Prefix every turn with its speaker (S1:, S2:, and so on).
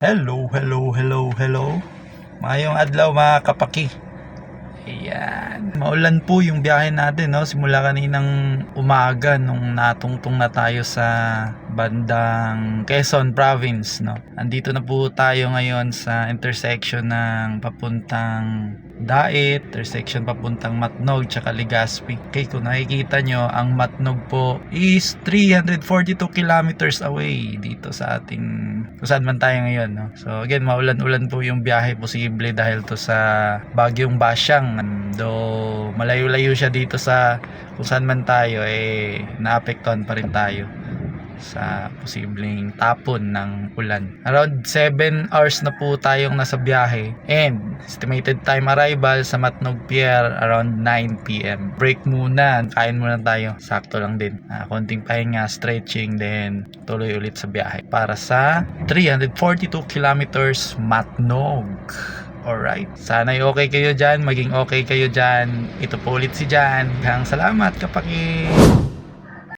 S1: Hello, hello, hello, hello. Mayong adlaw mga kapaki. Ayan. Maulan po yung biyahe natin, no? Simula kaninang umaga nung natungtong na tayo sa bandang Quezon Province, no? Andito na po tayo ngayon sa intersection ng papuntang Daet, intersection papuntang Matnog tsaka Legazpi. Okay, kung nakikita nyo, ang Matnog po is 342 kilometers away dito sa ating kung saan man tayo ngayon, no? So again, maulan-ulan po yung biyahe, posible dahil to sa Bagyong Basyang. Though malayo-layo siya dito sa kung saan man tayo, naapektuhan pa rin tayo sa posibleng tapon ng ulan. Around 7 hours na po tayong nasa biyahe, and estimated time arrival sa Matnog Pier around 9 PM. Break muna, kain muna tayo, sakto lang din. Konting pahinga, stretching, then tuloy ulit sa biyahe para sa 342 kilometers Matnog. Alright, sana'y okay kayo dyan, maging okay kayo dyan. Ito po ulit si Jan. Salamat kapaki.